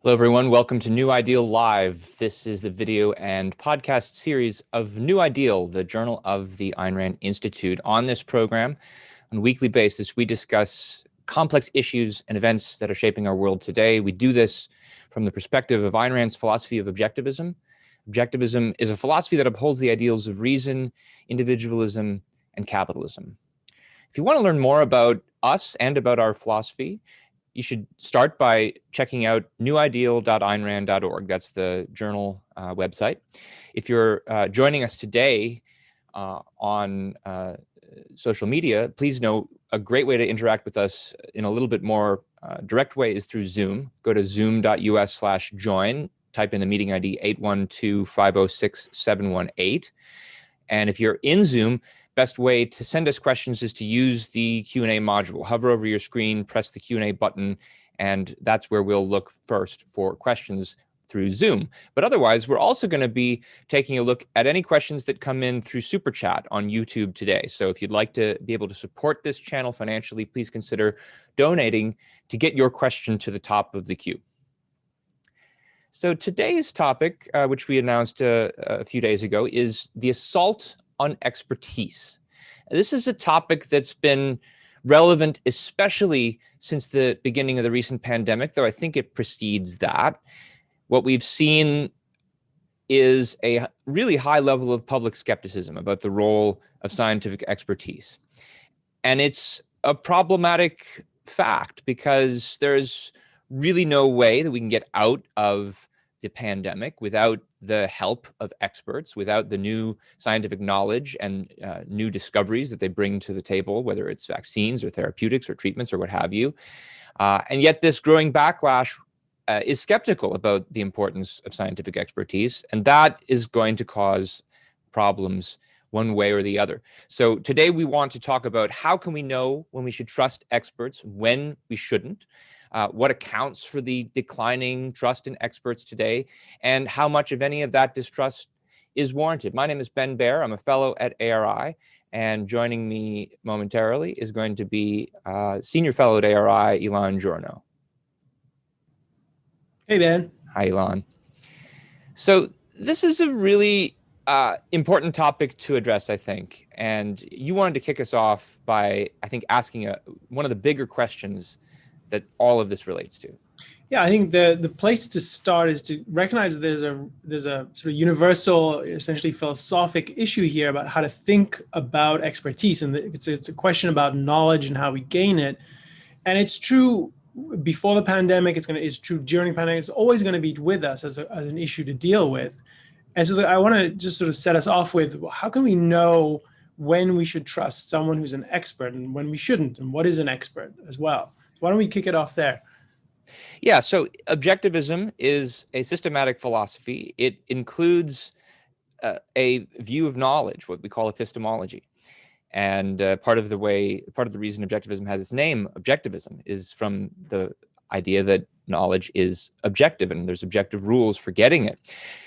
Hello, everyone. Welcome to New Ideal Live. This is the video and podcast series of New Ideal, the journal of the Ayn Rand Institute. On this program, on a weekly basis, we discuss complex issues and events that are shaping our world today. We do this from the perspective of Ayn Rand's philosophy of objectivism. Objectivism is a philosophy that upholds the ideals of reason, individualism, and capitalism. If you want to learn more about us and about our philosophy, you should start by checking out newideal.aynrand.org. That's the journal website. If you're joining us today on social media, please know a great way to interact with us in a little bit more direct way is through Zoom. Go to zoom.us/join, type in the meeting ID 812-506-718. And if you're in Zoom, best way to send us questions is to use the Q&A module. Hover over your screen, press the Q&A button, and that's where we'll look first for questions through Zoom. But otherwise, we're also going to be taking a look at any questions that come in through Super Chat on YouTube today. So if you'd like to be able to support this channel financially, please consider donating to get your question to the top of the queue. So today's topic, which we announced a few days ago, is the assault on expertise. This is a topic that's been relevant, especially since the beginning of the recent pandemic, though I think it precedes that. What we've seen is a really high level of public skepticism about the role of scientific expertise. And it's a problematic fact because there's really no way that we can get out of the pandemic without the help of experts, without the new scientific knowledge and new discoveries that they bring to the table, whether it's vaccines or therapeutics or treatments or what have you. And yet this growing backlash is skeptical about the importance of scientific expertise, and that is going to cause problems one way or the other. So today we want to talk about how can we know when we should trust experts, when we shouldn't, what accounts for the declining trust in experts today, and how much of any of that distrust is warranted. My name is Ben Bayer. I'm a fellow at ARI, and joining me momentarily is going to be senior fellow at ARI, Elan Journo. Hey, Ben. Hi, Elan. So this is a really important topic to address, I think. And you wanted to kick us off by, I think, asking one of the bigger questions that all of this relates to. Yeah, I think the place to start is to recognize that there's a sort of universal, essentially philosophic issue here about how to think about expertise. And it's a question about knowledge and how we gain it. And it's true before the pandemic, it's true during the pandemic, it's always going to be with us as an issue to deal with. And so I want to just sort of set us off with, how can we know when we should trust someone who's an expert and when we shouldn't, and what is an expert as well? Why don't we kick it off there? Yeah, so objectivism is a systematic philosophy. It includes a view of knowledge, what we call epistemology. And part of the reason objectivism has its name, objectivism, is from the idea that knowledge is objective and there's objective rules for getting it.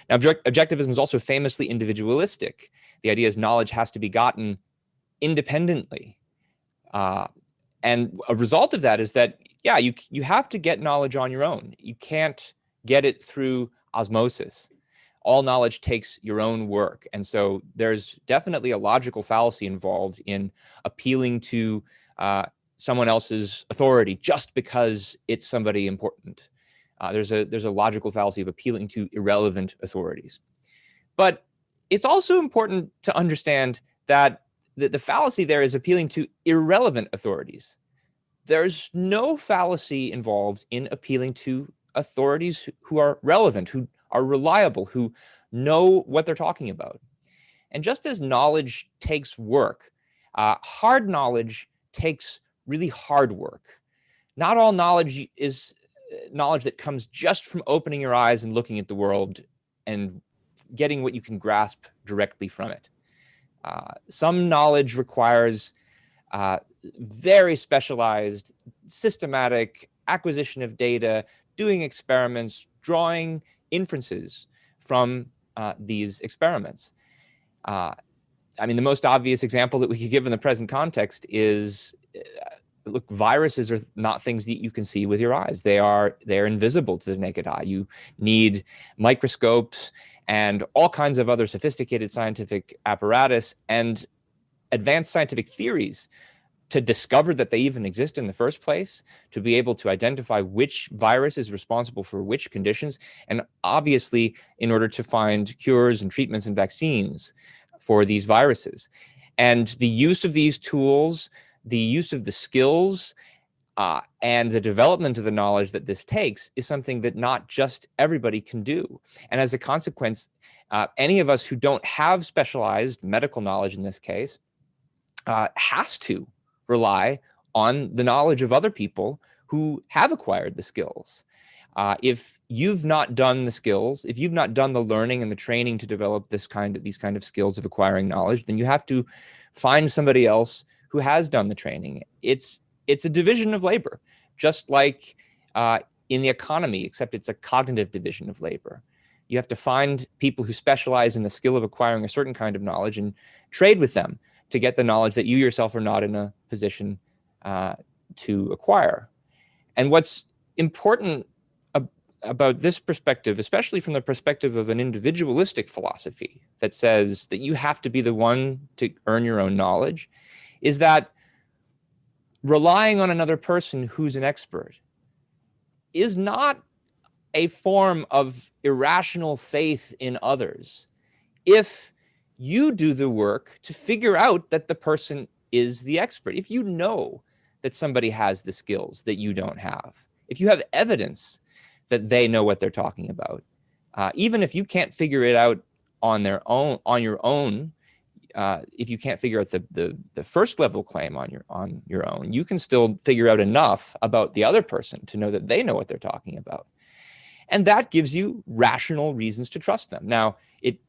Now, objectivism is also famously individualistic. The idea is knowledge has to be gotten independently. And a result of that is that, yeah, you have to get knowledge on your own. You can't get it through osmosis. All knowledge takes your own work. And so there's definitely a logical fallacy involved in appealing to someone else's authority just because it's somebody important. There's a logical fallacy of appealing to irrelevant authorities. But it's also important to understand that the fallacy there is appealing to irrelevant authorities. There's no fallacy involved in appealing to authorities who are relevant, who are reliable, who know what they're talking about. And just as knowledge takes work, hard knowledge takes really hard work. Not all knowledge is knowledge that comes just from opening your eyes and looking at the world and getting what you can grasp directly from it. Some knowledge requires very specialized, systematic acquisition of data, doing experiments, drawing inferences from these experiments. I mean, the most obvious example that we could give in the present context is look, viruses are not things that you can see with your eyes. They're invisible to the naked eye. You need microscopes and all kinds of other sophisticated scientific apparatus and advanced scientific theories to discover that they even exist in the first place, to be able to identify which virus is responsible for which conditions, and obviously in order to find cures and treatments and vaccines for these viruses. And the use of these tools, the use of the skills, and the development of the knowledge that this takes is something that not just everybody can do. And as a consequence, any of us who don't have specialized medical knowledge in this case has to rely on the knowledge of other people who have acquired the skills. If you've not done the skills, if you've not done the learning and the training to develop these kind of skills of acquiring knowledge, then you have to find somebody else who has done the training. It's a division of labor, just like in the economy, except it's a cognitive division of labor. You have to find people who specialize in the skill of acquiring a certain kind of knowledge and trade with them to get the knowledge that you yourself are not in a position to acquire. And what's important about this perspective, especially from the perspective of an individualistic philosophy that says that you have to be the one to earn your own knowledge, is that relying on another person who's an expert is not a form of irrational faith in others if you do the work to figure out that the person is the expert. If you know that somebody has the skills that you don't have, if you have evidence that they know what they're talking about, even if you can't figure it out on your own, if you can't figure out the first level claim on your own, you can still figure out enough about the other person to know that they know what they're talking about. And that gives you rational reasons to trust them. Now, it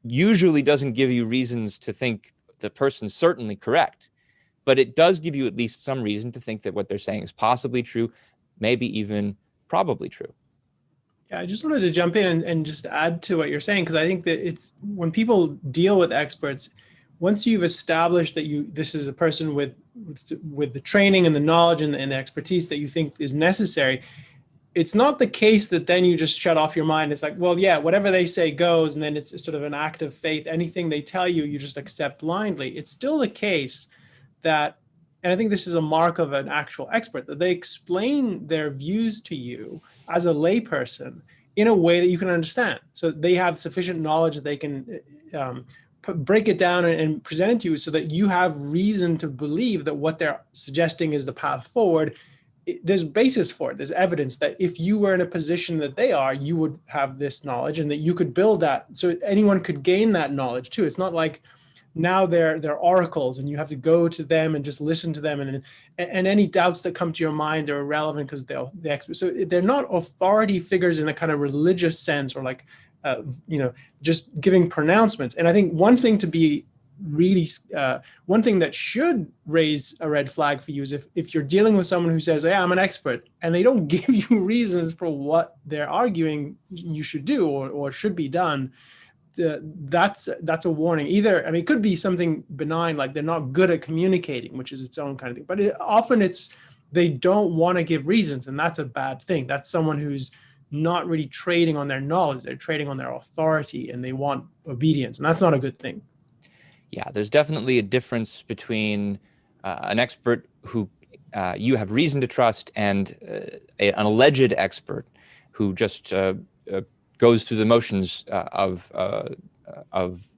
usually doesn't give you reasons to think the person's certainly correct, but it does give you at least some reason to think that what they're saying is possibly true, maybe even probably true. Yeah, I just wanted to jump in and just add to what you're saying, because I think that it's when people deal with experts, once you've established that this is a person with the training and the knowledge and the expertise that you think is necessary, it's not the case that then you just shut off your mind. It's like, well, yeah, whatever they say goes, and then it's sort of an act of faith. Anything they tell you, you just accept blindly. It's still the case that, and I think this is a mark of an actual expert, that they explain their views to you as a layperson in a way that you can understand. So they have sufficient knowledge that they can break it down and present it to you so that you have reason to believe that what they're suggesting is the path forward. There's basis for it. There's evidence that if you were in a position that they are, you would have this knowledge and that you could build that. So anyone could gain that knowledge too. It's not like now they're oracles and you have to go to them and just listen to them, and any doubts that come to your mind are irrelevant because they're the expert. So they're not authority figures in a kind of religious sense, or like just giving pronouncements. And I think one thing to be really one thing that should raise a red flag for you is if you're dealing with someone who says, yeah, I'm an expert, and they don't give you reasons for what they're arguing you should do or should be done. That's a warning. Either, I mean, it could be something benign, like they're not good at communicating, which is its own kind of thing, but often it's they don't want to give reasons, and that's a bad thing. That's someone who's not really trading on their knowledge. They're trading on their authority, and they want obedience, and that's not a good thing. Yeah, there's definitely a difference between an expert who you have reason to trust and an alleged expert who just goes through the motions of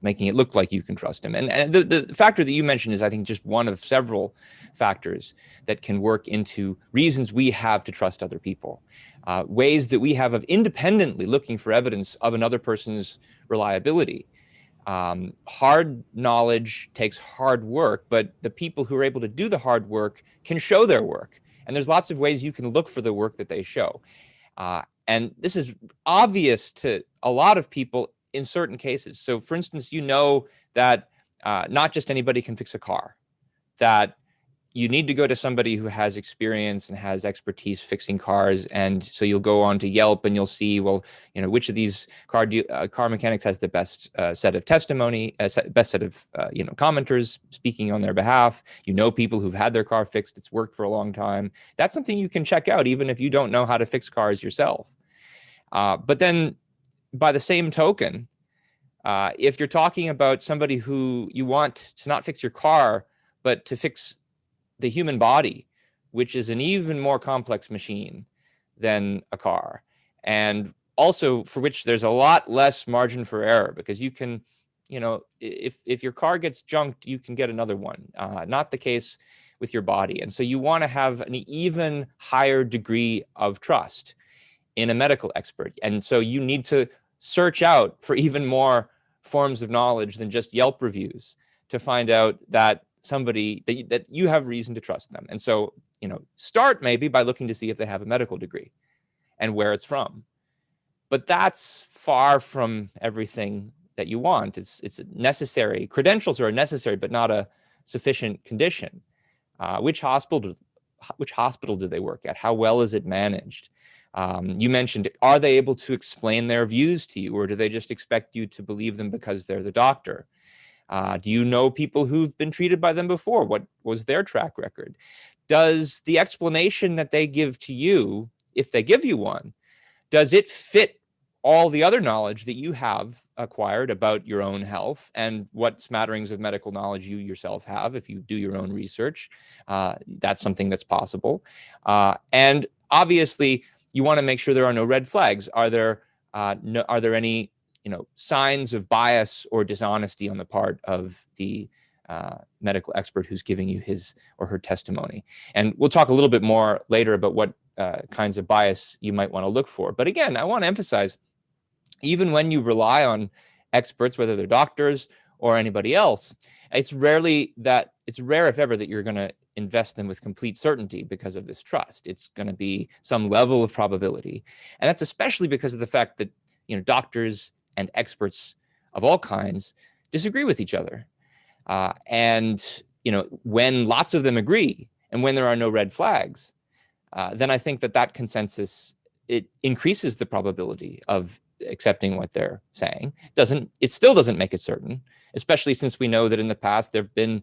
making it look like you can trust him. And the factor that you mentioned is, I think, just one of several factors that can work into reasons we have to trust other people, ways that we have of independently looking for evidence of another person's reliability. Hard knowledge takes hard work, but the people who are able to do the hard work can show their work. And there's lots of ways you can look for the work that they show. And this is obvious to a lot of people in certain cases. So for instance, you know that not just anybody can fix a car, that you need to go to somebody who has experience and has expertise fixing cars. And so you'll go on to Yelp and you'll see, well, which of these car mechanics has the best set of testimony, best set of commenters speaking on their behalf. People who've had their car fixed. It's worked for a long time. That's something you can check out, even if you don't know how to fix cars yourself. But then, by the same token, if you're talking about somebody who you want to not fix your car, but to fix the human body, which is an even more complex machine than a car, and also for which there's a lot less margin for error, because you can, if your car gets junked, you can get another one. Not the case with your body. And so you want to have an even higher degree of trust in a medical expert. And so you need to search out for even more forms of knowledge than just Yelp reviews to find out that somebody that you have reason to trust them. And so, start maybe by looking to see if they have a medical degree and where it's from. But that's far from everything that you want. It's necessary. Credentials are necessary, but not a sufficient condition. Which hospital do they work at? How well is it managed? You mentioned, are they able to explain their views to you, or do they just expect you to believe them because they're the doctor? Do you know people who've been treated by them before? What was their track record? Does the explanation that they give to you, if they give you one, does it fit all the other knowledge that you have acquired about your own health and what smatterings of medical knowledge you yourself have if you do your own research? That's something that's possible. And obviously, you want to make sure there are no red flags. Are there any signs of bias or dishonesty on the part of the medical expert who's giving you his or her testimony? And we'll talk a little bit more later about what kinds of bias you might want to look for. But again, I want to emphasize, even when you rely on experts, whether they're doctors or anybody else, it's rare, if ever, that you're going to invest them with complete certainty because of this trust. It's going to be some level of probability. And that's especially because of the fact that, doctors and experts of all kinds disagree with each other. And when lots of them agree and when there are no red flags, then I think that consensus, it increases the probability of accepting what they're saying. It still doesn't make it certain, especially since we know that in the past there have been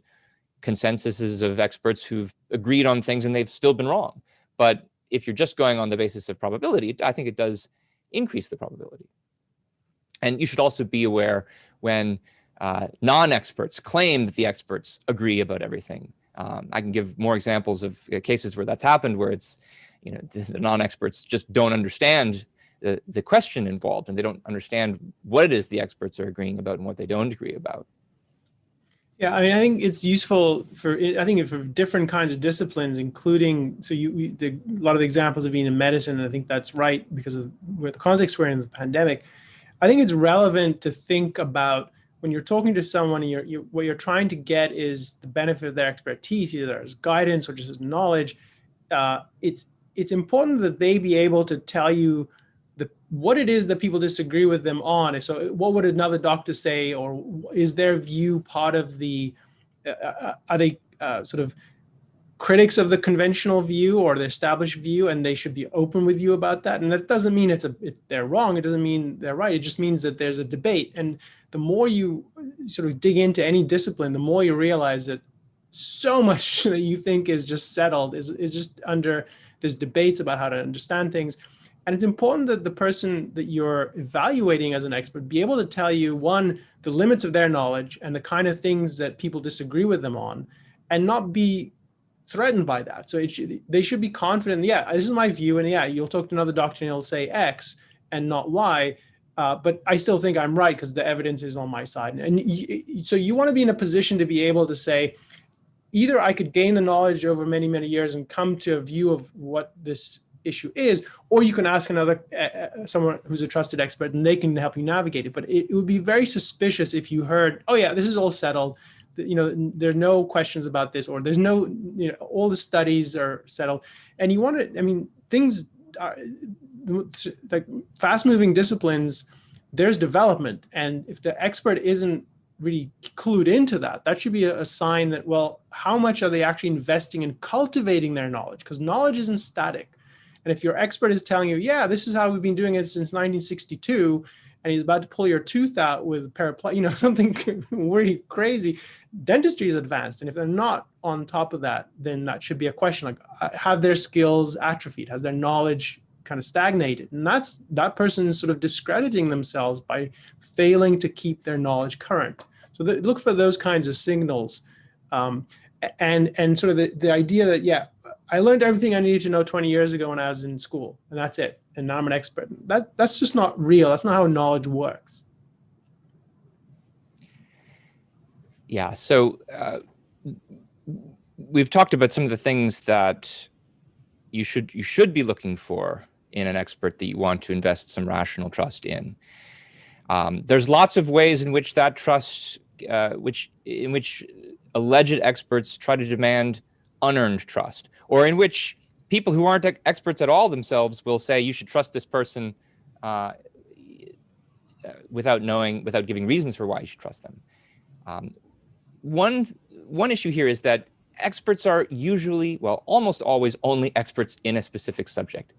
consensuses of experts who've agreed on things and they've still been wrong. But if you're just going on the basis of probability, I think it does increase the probability. And you should also be aware when non-experts claim that the experts agree about everything. I can give more examples of cases where that's happened, where it's, the non-experts just don't understand the question involved, and they don't understand what it is the experts are agreeing about and what they don't agree about. Yeah, I think it's useful for different kinds of disciplines, including, a lot of the examples have been in medicine, and I think that's right because of where the context we're in the pandemic. I think it's relevant to think about when you're talking to someone and what you're trying to get is the benefit of their expertise, either as guidance or just as knowledge. It's important that they be able to tell you what it is that people disagree with them on. So what would another doctor say, or is their view part of are they sort of critics of the conventional view or the established view, and they should be open with you about that? And that doesn't mean they're wrong. It doesn't mean they're right. It just means that there's a debate. And the more you sort of dig into any discipline, the more you realize that so much that you think is just settled is just there's debates about how to understand things. And it's important that the person that you're evaluating as an expert be able to tell you, one, the limits of their knowledge and the kind of things that people disagree with them on, and not be threatened by that. So they should be confident, yeah, this is my view, and yeah, you'll talk to another doctor and he'll say X and not Y, but I still think I'm right because the evidence is on my side. And so you want to be in a position to be able to say, either I could gain the knowledge over many, many years and come to a view of what this issue is, or you can ask someone who's a trusted expert and they can help you navigate it. But it would be very suspicious if you heard, oh yeah, this is all settled, there are no questions about this, or there's no, all the studies are settled. And you want to, things are like fast moving disciplines, there's development. And if the expert isn't really clued into that. That should be a sign that, well, how much are they actually investing in cultivating their knowledge? Because knowledge isn't static. And if your expert is telling you, yeah, this is how we've been doing it since 1962, and he's about to pull your tooth out with something really crazy, dentistry is advanced. And if they're not on top of that, then that should be a question like, have their skills atrophied? Has their knowledge kind of stagnated? And that person is sort of discrediting themselves by failing to keep their knowledge current. So look for those kinds of signals. And sort of the idea that, yeah, I learned everything I needed to know 20 years ago when I was in school, and that's it. And now I'm an expert. That's just not real. That's not how knowledge works. Yeah. So we've talked about some of the things that you should be looking for in an expert that you want to invest some rational trust in. There's lots of ways in which that trust, in which alleged experts try to demand unearned trust, or in which people who aren't experts at all themselves will say you should trust this person without giving reasons for why you should trust them. One issue here is that experts are usually, well, almost always only experts in a specific subject.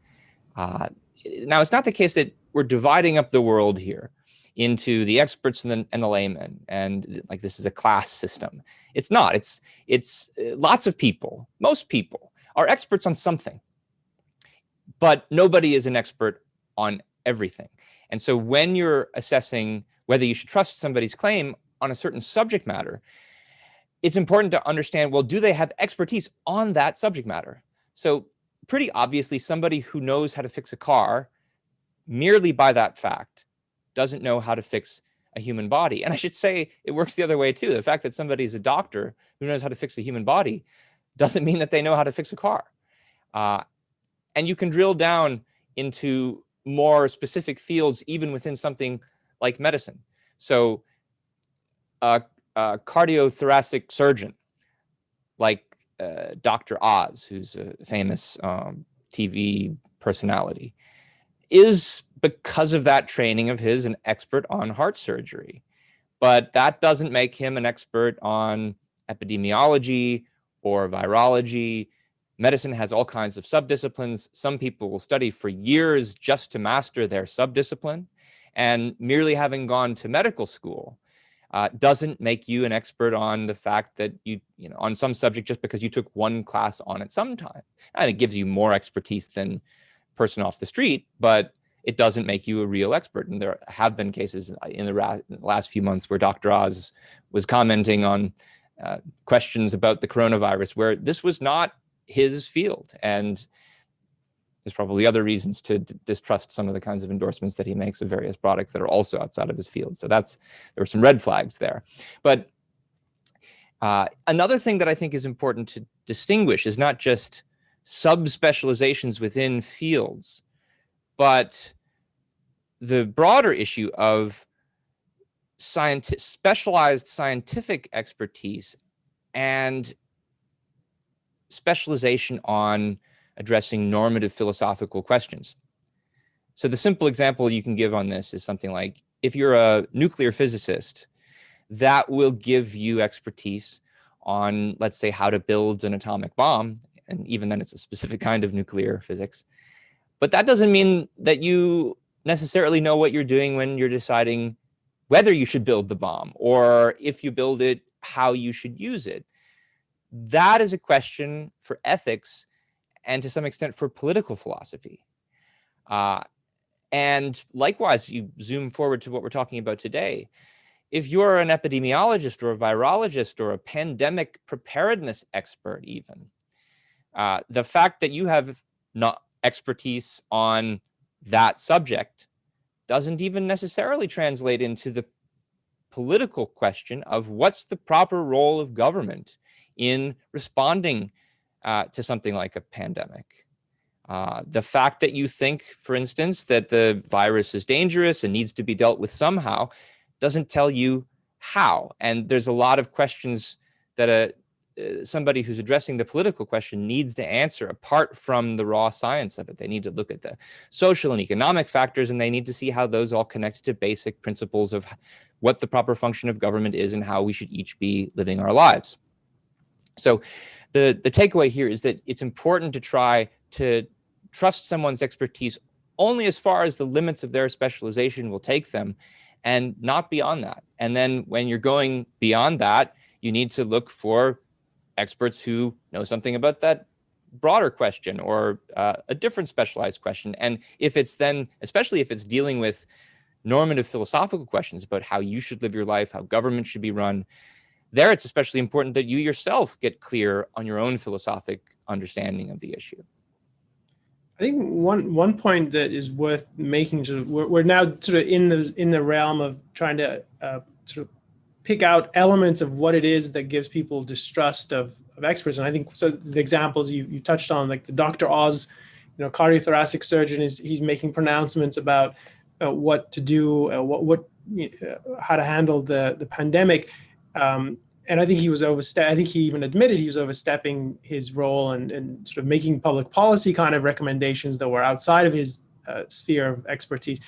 Now, it's not the case that we're dividing up the world here into the experts and the laymen, and like this is a class system. It's not. It's lots of people, most people are experts on something, but nobody is an expert on everything. And so when you're assessing whether you should trust somebody's claim on a certain subject matter, it's important to understand, well, do they have expertise on that subject matter? So pretty obviously, somebody who knows how to fix a car merely by that fact doesn't know how to fix a human body. And I should say it works the other way too. The fact that somebody is a doctor who knows how to fix a human body doesn't mean that they know how to fix a car. And you can drill down into more specific fields, even within something like medicine. So a cardiothoracic surgeon, like Dr. Oz, who's a famous TV personality, is, because of that training of his, an expert on heart surgery. But that doesn't make him an expert on epidemiology or virology. Medicine has all kinds of subdisciplines. Some people will study for years just to master their subdiscipline. And merely having gone to medical school doesn't make you an expert on the fact that you know, on some subject just because you took one class on it sometime. And it gives you more expertise than person off the street, but it doesn't make you a real expert. And there have been cases in the last few months where Dr. Oz was commenting on questions about the coronavirus where this was not his field. And there's probably other reasons to distrust some of the kinds of endorsements that he makes of various products that are also outside of his field. So there were some red flags there. But another thing that I think is important to distinguish is not just subspecializations within fields, but the broader issue of specialized scientific expertise and specialization on addressing normative philosophical questions. So the simple example you can give on this is something like, if you're a nuclear physicist, that will give you expertise on, let's say, how to build an atomic bomb. And even then it's a specific kind of nuclear physics. But that doesn't mean that you necessarily know what you're doing when you're deciding whether you should build the bomb, or if you build it, how you should use it. That is a question for ethics and to some extent for political philosophy. And likewise, you zoom forward to what we're talking about today. If you're an epidemiologist or a virologist or a pandemic preparedness expert even, the fact that you have not expertise on that subject doesn't even necessarily translate into the political question of what's the proper role of government in responding to something like a pandemic. The fact that you think, for instance, that the virus is dangerous and needs to be dealt with somehow doesn't tell you how. And there's a lot of questions that somebody who's addressing the political question needs to answer apart from the raw science of it. They need to look at the social and economic factors, and they need to see how those all connect to basic principles of what the proper function of government is and how we should each be living our lives. So the takeaway here is that it's important to try to trust someone's expertise only as far as the limits of their specialization will take them, and not beyond that. And then when you're going beyond that, you need to look for experts who know something about that broader question or a different specialized question. And if it's then, especially if it's dealing with normative philosophical questions about how you should live your life, how government should be run, there it's especially important that you yourself get clear on your own philosophic understanding of the issue. I think one point that is worth making, sort of, we're now sort of in the realm of trying to sort of pick out elements of what it is that gives people distrust of experts. And I think so the examples you touched on, like the Dr. Oz, cardiothoracic surgeon, he's making pronouncements about what to do, how to handle the pandemic. And I think he was I think he even admitted he was overstepping his role and sort of making public policy kind of recommendations that were outside of his sphere of expertise.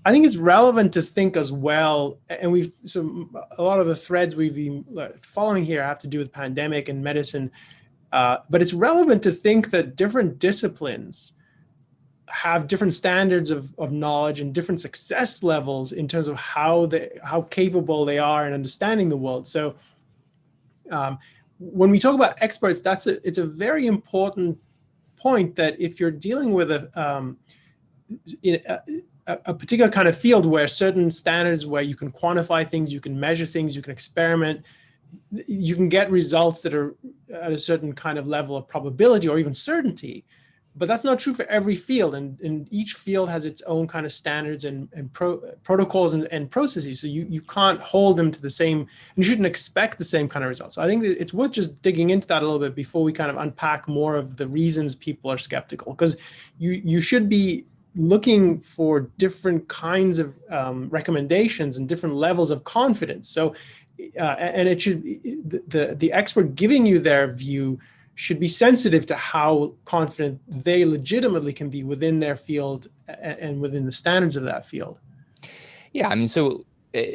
I think it's relevant to think as well, and a lot of the threads we've been following here have to do with pandemic and medicine, but it's relevant to think that different disciplines have different standards of knowledge and different success levels in terms of how capable they are in understanding the world. So when we talk about experts, it's a very important point that if you're dealing with a particular kind of field where certain standards, where you can quantify things, you can measure things, you can experiment, you can get results that are at a certain kind of level of probability or even certainty. But that's not true for every field, and each field has its own kind of standards and protocols and processes. So you can't hold them to the same, and you shouldn't expect the same kind of results. So I think that it's worth just digging into that a little bit before we kind of unpack more of the reasons people are skeptical, because you should be looking for different kinds of recommendations and different levels of confidence. So, and it should the expert giving you their view should be sensitive to how confident they legitimately can be within their field and within the standards of that field. Yeah, I mean, so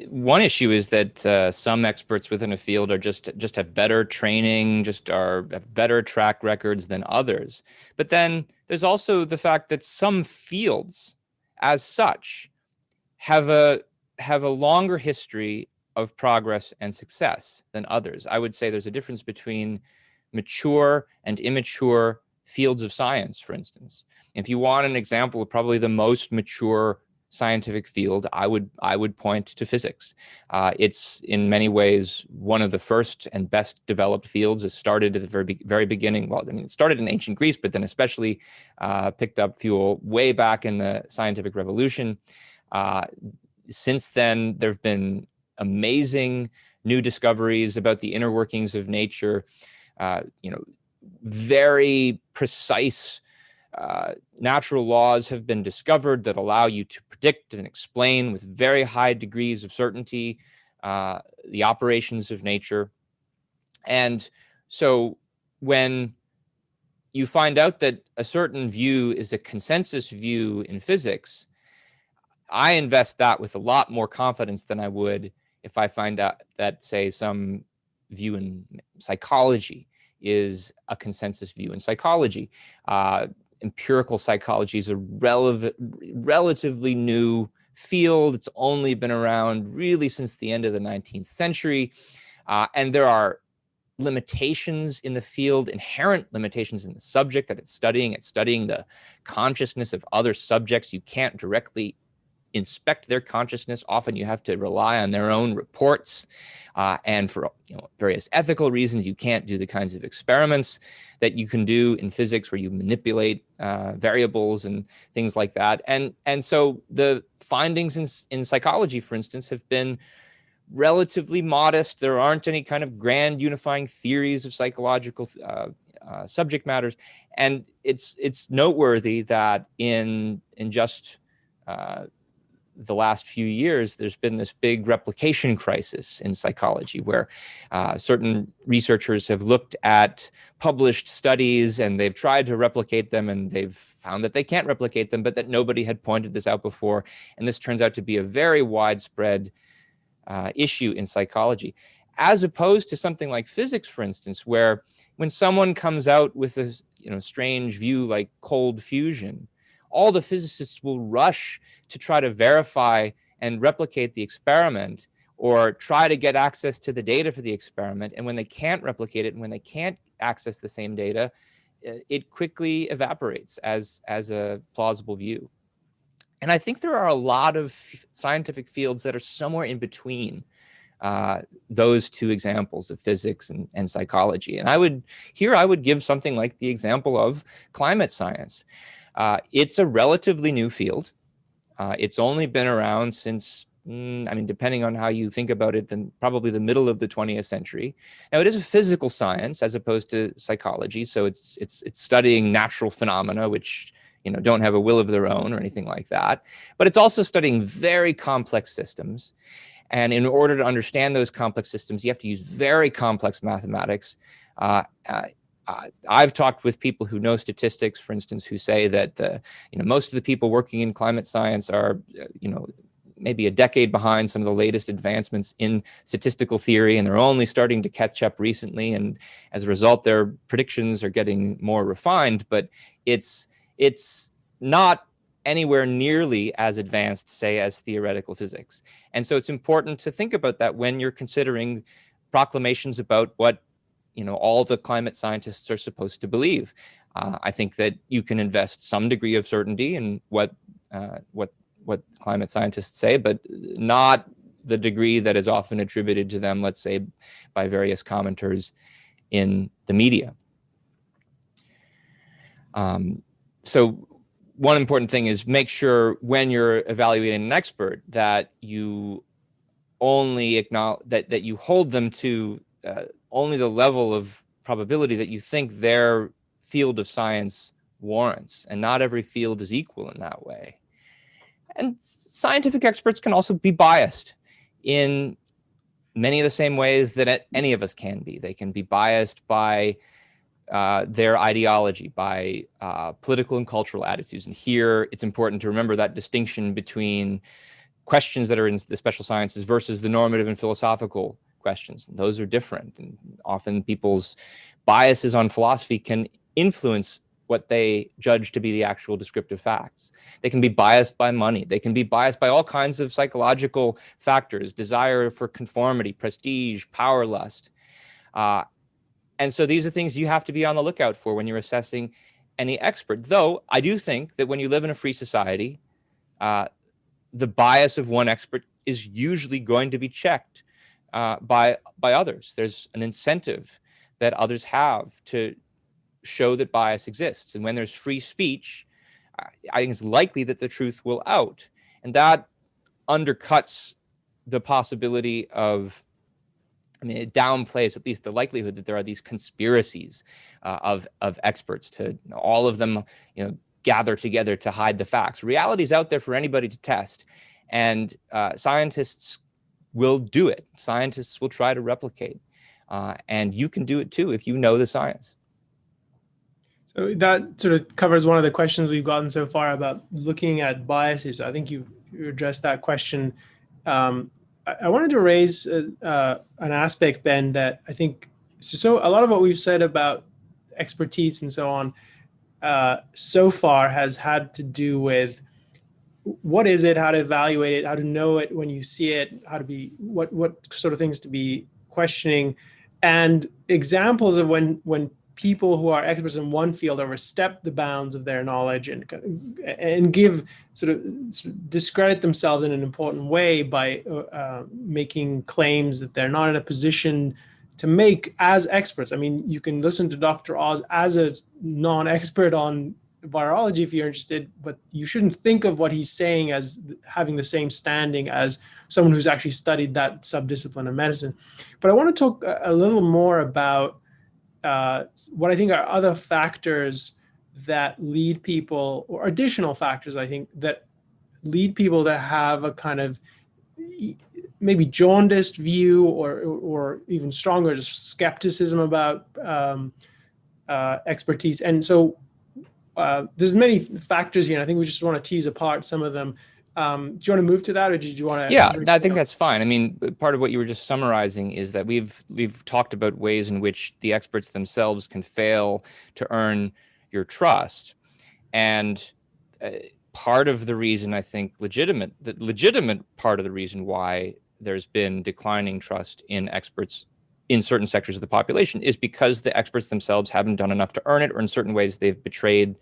one issue is that some experts within a field are just have better training, have better track records than others. But then there's also the fact that some fields, as such, have a longer history of progress and success than others. I would say there's a difference between mature and immature fields of science, for instance. If you want an example of probably the most mature scientific field, I would point to physics. It's in many ways one of the first and best developed fields. It started at the very beginning. Well, I mean, it started in ancient Greece, but then especially picked up fuel way back in the scientific revolution. Since then, there have been amazing new discoveries about the inner workings of nature. Very precise natural laws have been discovered that allow you to predict and explain with very high degrees of certainty the operations of nature. And so when you find out that a certain view is a consensus view in physics, I invest that with a lot more confidence than I would if I find out that, say, some view in psychology is a consensus view in psychology. Empirical psychology is a relatively new field. It's only been around really since the end of the 19th century. And there are limitations in the field, inherent limitations in the subject that it's studying. It's studying the consciousness of other subjects. You can't directly inspect their consciousness. Often you have to rely on their own reports. And for various ethical reasons, you can't do the kinds of experiments that you can do in physics where you manipulate variables and things like that. And so the findings in psychology, for instance, have been relatively modest. There aren't any kind of grand unifying theories of psychological subject matters. And it's noteworthy that in just the last few years, there's been this big replication crisis in psychology where certain researchers have looked at published studies and they've tried to replicate them, and they've found that they can't replicate them, but that nobody had pointed this out before. And this turns out to be a very widespread issue in psychology, as opposed to something like physics, for instance, where when someone comes out with a strange view like cold fusion, all the physicists will rush to try to verify and replicate the experiment, or try to get access to the data for the experiment. And when they can't replicate it, and when they can't access the same data, it quickly evaporates as a plausible view. And I think there are a lot of scientific fields that are somewhere in between those two examples of physics and psychology. And I would give something like the example of climate science. It's a relatively new field. It's only been around since, depending on how you think about it, then probably the middle of the 20th century. Now, it is a physical science as opposed to psychology. So it's studying natural phenomena, which don't have a will of their own or anything like that. But it's also studying very complex systems. And in order to understand those complex systems, you have to use very complex mathematics. I've talked with people who know statistics, for instance, who say that most of the people working in climate science are maybe a decade behind some of the latest advancements in statistical theory, and they're only starting to catch up recently. And as a result, their predictions are getting more refined, but it's not anywhere nearly as advanced, say, as theoretical physics. And so it's important to think about that when you're considering proclamations about what all the climate scientists are supposed to believe. I think that you can invest some degree of certainty in what climate scientists say, but not the degree that is often attributed to them, let's say, by various commenters in the media. So one important thing is make sure when you're evaluating an expert that you only acknowledge that you hold them to only the level of probability that you think their field of science warrants, and not every field is equal in that way. And scientific experts can also be biased in many of the same ways that any of us can be. They can be biased by their ideology, by political and cultural attitudes. And here it's important to remember that distinction between questions that are in the special sciences versus the normative and philosophical questions. And those are different. And often people's biases on philosophy can influence what they judge to be the actual descriptive facts. They can be biased by money. They can be biased by all kinds of psychological factors, desire for conformity, prestige, power lust. And so these are things you have to be on the lookout for when you're assessing any expert. Though I do think that when you live in a free society, the bias of one expert is usually going to be checked by others. There's an incentive that others have to show that bias exists. And when there's free speech, I think it's likely that the truth will out. And that undercuts the possibility of, it downplays at least the likelihood that there are these conspiracies of experts to all of them, gather together to hide the facts. Reality is out there for anybody to test, and scientists will do it. Scientists will try to replicate, and you can do it too if you know the science. So that sort of covers one of the questions we've gotten so far about looking at biases. I think you addressed that question. I wanted to raise an aspect, Ben, that I think, so a lot of what we've said about expertise and so on so far has had to do with what is it, how to evaluate it, how to know it when you see it, how to be, what sort of things to be questioning, and examples of when people who are experts in one field overstep the bounds of their knowledge and give sort of discredit themselves in an important way by making claims that they're not in a position to make as experts. I mean, you can listen to Dr. Oz as a non-expert on virology if you're interested, but you shouldn't think of what he's saying as having the same standing as someone who's actually studied that subdiscipline of medicine. But I want to talk a little more about what I think are other factors that lead people, or additional factors, I think, that lead people to have a kind of maybe jaundiced view or even stronger just skepticism about expertise. And so there's many factors here, and I think we just want to tease apart some of them. Do you want to move to that, or did you want to? Yeah, I think that's fine. I mean, part of what you were just summarizing is that we've talked about ways in which the experts themselves can fail to earn your trust, and part of the reason, I think, the legitimate part of the reason why there's been declining trust in experts in certain sectors of the population is because the experts themselves haven't done enough to earn it, or in certain ways they've betrayed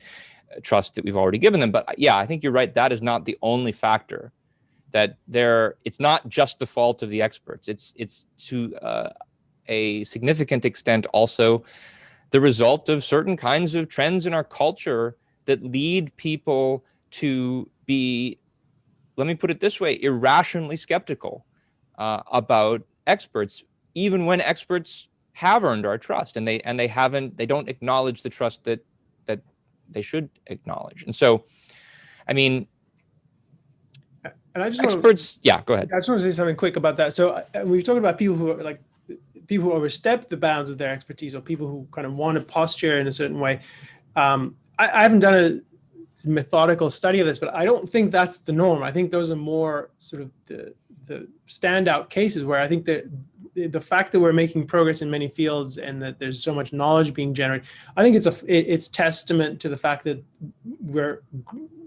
trust that we've already given them. But yeah, I think you're right. That is not the only factor. That it's not just the fault of the experts. It's to a significant extent also the result of certain kinds of trends in our culture that lead people to be, let me put it this way, irrationally skeptical about experts, even when experts have earned our trust, and they don't acknowledge the trust that they should acknowledge. And so, I mean, and I just go ahead. I just want to say something quick about that. So we've talked about people who are like people who overstep the bounds of their expertise, or people who kind of want to posture in a certain way. I haven't done a methodical study of this, but I don't think that's the norm. I think those are more sort of the standout cases where I think that the fact that we're making progress in many fields and that there's so much knowledge being generated, I think it's testament to the fact that we're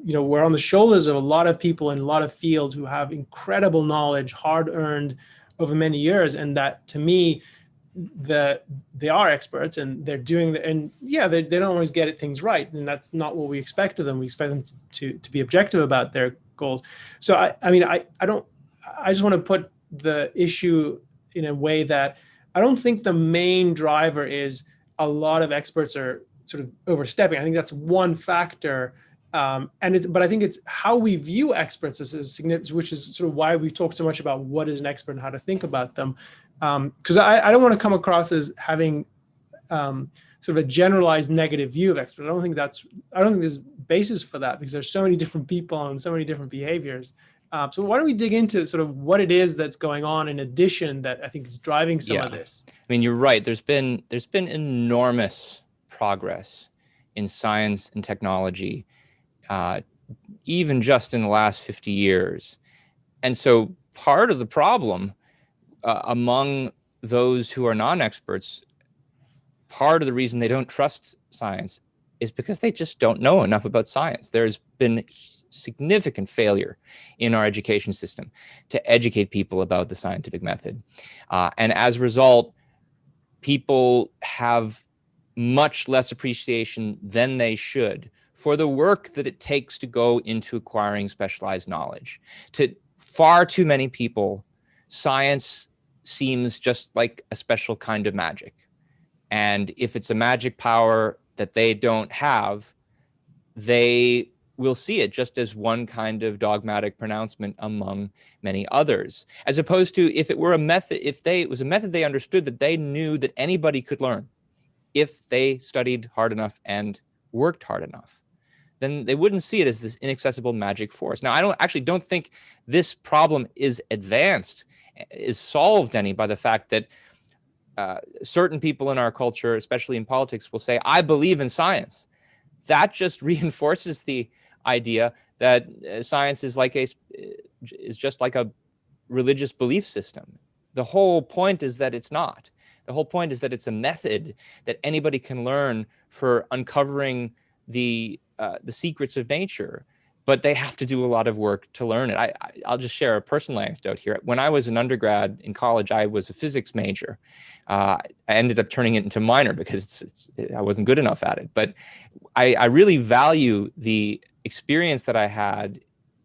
on the shoulders of a lot of people in a lot of fields who have incredible knowledge, hard earned over many years, and that to me, they are experts and they're doing they don't always get things right, and that's not what we expect of them. We expect them to be objective about their goals. So I just want to put the issue in a way that I don't think the main driver is a lot of experts are sort of overstepping. I think that's one factor. But I think it's how we view experts as significant, which is sort of why we talk so much about what is an expert and how to think about them. Because I don't want to come across as having sort of a generalized negative view of experts. I don't think there's basis for that, because there's so many different people and so many different behaviors. So why don't we dig into sort of what it is that's going on in addition that I think is driving some of this? I mean, you're right. There's been enormous progress in science and technology, even just in the last 50 years. And so part of the problem among those who are non-experts, part of the reason they don't trust science is because they just don't know enough about science. There's been significant failure in our education system to educate people about the scientific method. And as a result, people have much less appreciation than they should for the work that it takes to go into acquiring specialized knowledge. To far too many people, science seems just like a special kind of magic. And if it's a magic power that they don't have, they will see it just as one kind of dogmatic pronouncement among many others, as opposed to if it were a method, it was a method they understood, that they knew that anybody could learn if they studied hard enough and worked hard enough, then they wouldn't see it as this inaccessible magic force. Now, I don't think this problem is solved any by the fact that certain people in our culture, especially in politics, will say, I believe in science. That just reinforces the idea that science is just like a religious belief system. The whole point is that it's not. The whole point is that it's a method that anybody can learn for uncovering the secrets of nature, but they have to do a lot of work to learn it. I'll just share a personal anecdote here. When I was an undergrad in college, I was a physics major. I ended up turning it into minor because I wasn't good enough at it. But I really value the experience that I had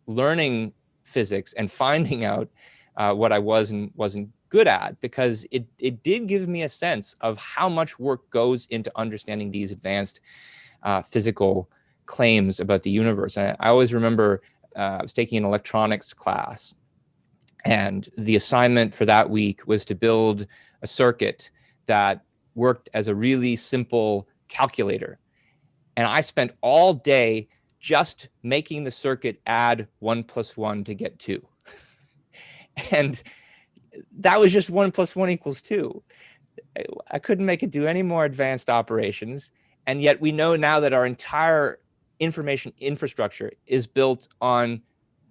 learning physics and finding out what I was and wasn't good at, because it did give me a sense of how much work goes into understanding these advanced physical claims about the universe. I always remember I was taking an electronics class, and the assignment for that week was to build a circuit that worked as a really simple calculator. And I spent all day just making the circuit add 1 + 1 to get 2. And that was just 1 + 1 = 2. I couldn't make it do any more advanced operations. And yet we know now that our entire information infrastructure is built on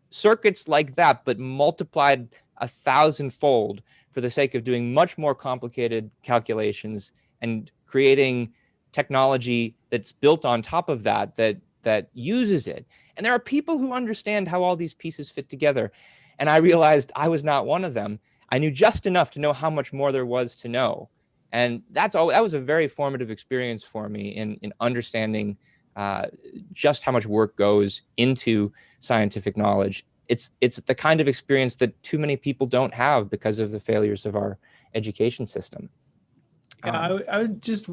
circuits like that, but multiplied 1,000-fold for the sake of doing much more complicated calculations and creating technology that's built on top of that, that uses it. And there are people who understand how all these pieces fit together. And I realized I was not one of them. I knew just enough to know how much more there was to know. And that was a very formative experience for me in understanding just how much work goes into scientific knowledge. It's the kind of experience that too many people don't have because of the failures of our education system. Yeah, I would just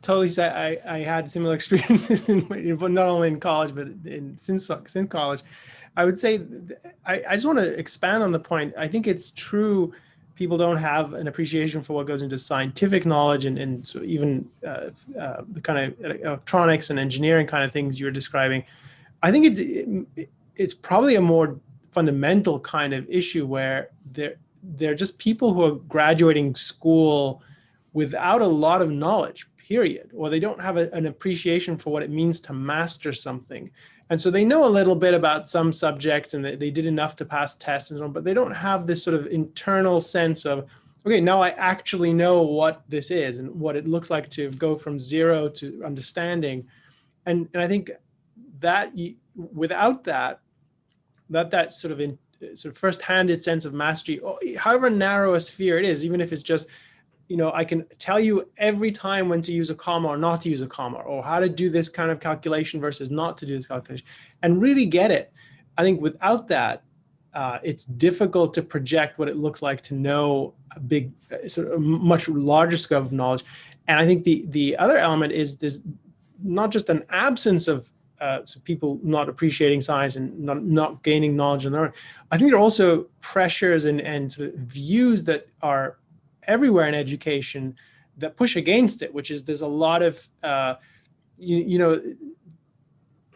totally say I had similar experiences, but not only in college, but since college. I would say I just want to expand on the point. I think it's true. People don't have an appreciation for what goes into scientific knowledge and so even the kind of electronics and engineering kind of things you're describing. I think it's probably a more fundamental kind of issue where they're just people who are graduating school without a lot of knowledge, period, or they don't have an appreciation for what it means to master something. And so they know a little bit about some subjects and they did enough to pass tests and so on, but they don't have this sort of internal sense of, okay, now I actually know what this is and what it looks like to go from zero to understanding. And I think that without that sort of first-handed sense of mastery, however narrow a sphere it is, even if it's just, I can tell you every time when to use a comma or not to use a comma, or how to do this kind of calculation versus not to do this calculation, and really get it. I think without that, it's difficult to project what it looks like to know a big, sort of much larger scope of knowledge. And I think the other element is this, not just an absence of so people not appreciating science and not gaining knowledge on their own. I think there are also pressures and sort of views that are everywhere in education that push against it, which is there's a lot of,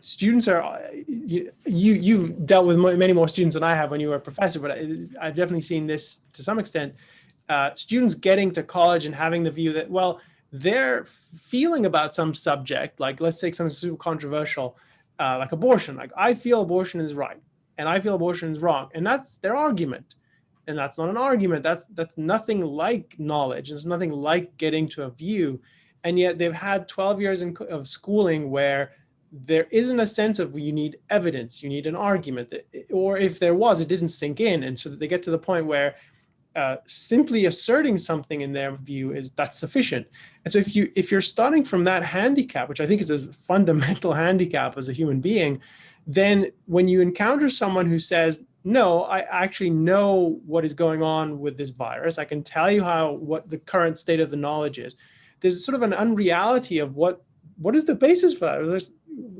students are, you've dealt with many more students than I have when you were a professor, but I've definitely seen this to some extent. Students getting to college and having the view that, well, they're feeling about some subject, like let's take something super controversial, like abortion. Like I feel abortion is right and I feel abortion is wrong. And that's their argument. And that's not an argument. That's nothing like knowledge. It's nothing like getting to a view. And yet they've had 12 years of schooling where there isn't a sense of you need evidence, you need an argument, or if there was, it didn't sink in. And so that they get to the point where simply asserting something in their view that's sufficient. And so if you're starting from that handicap, which I think is a fundamental handicap as a human being, then when you encounter someone who says, no, I actually know what is going on with this virus, I can tell you what the current state of the knowledge is, there's sort of an unreality of what is the basis for that?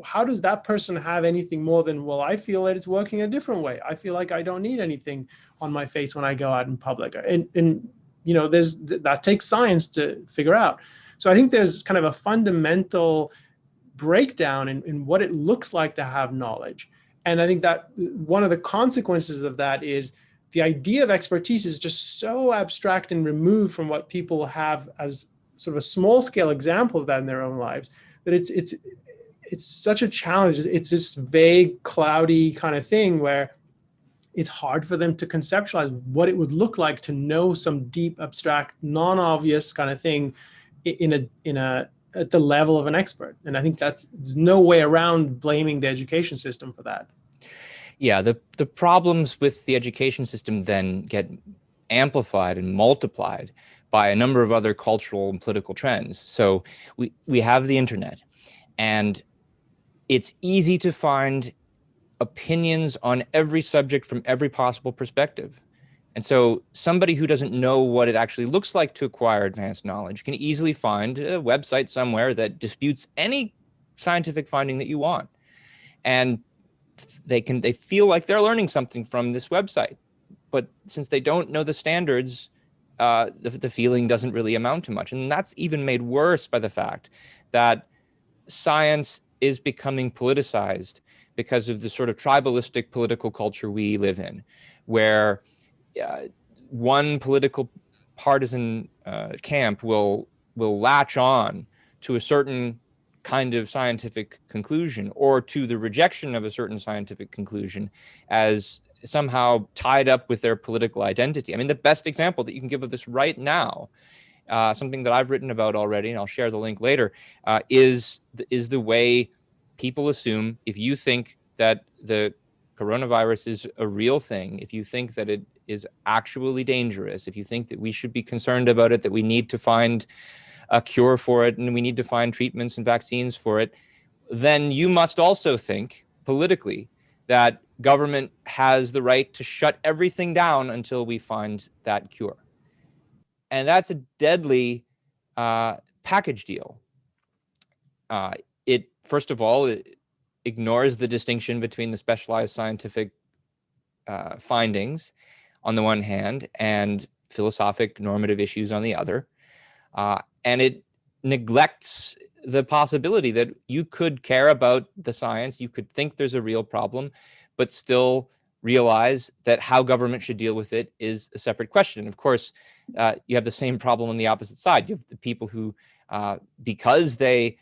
How does that person have anything more than, well, I feel that it's working a different way. I feel like I don't need anything on my face when I go out in public. And that takes science to figure out. So I think there's kind of a fundamental breakdown in what it looks like to have knowledge. And I think that one of the consequences of that is the idea of expertise is just so abstract and removed from what people have as sort of a small scale example of that in their own lives, that it's such a challenge. It's this vague, cloudy kind of thing where it's hard for them to conceptualize what it would look like to know some deep, abstract, non-obvious kind of thing at the level of an expert. And I think there's no way around blaming the education system for that. Yeah, the problems with the education system then get amplified and multiplied by a number of other cultural and political trends. So we have the internet, and it's easy to find opinions on every subject from every possible perspective. And so somebody who doesn't know what it actually looks like to acquire advanced knowledge can easily find a website somewhere that disputes any scientific finding that you want. And they feel like they're learning something from this website. But since they don't know the standards, the feeling doesn't really amount to much. And that's even made worse by the fact that science is becoming politicized. because of the sort of tribalistic political culture we live in, where one political partisan camp will latch on to a certain kind of scientific conclusion, or to the rejection of a certain scientific conclusion, as somehow tied up with their political identity. I mean, the best example that you can give of this right now, something that I've written about already, and I'll share the link later, is the way people assume, if you think that the coronavirus is a real thing, if you think that it is actually dangerous, if you think that we should be concerned about it, that we need to find a cure for it, and we need to find treatments and vaccines for it, then you must also think politically that government has the right to shut everything down until we find that cure. And that's a deadly package deal. It, first of all, it ignores the distinction between the specialized scientific findings on the one hand and philosophic normative issues on the other. And it neglects the possibility that you could care about the science, you could think there's a real problem, but still realize that how government should deal with it is a separate question. Of course, you have the same problem on the opposite side. You have the people who, because they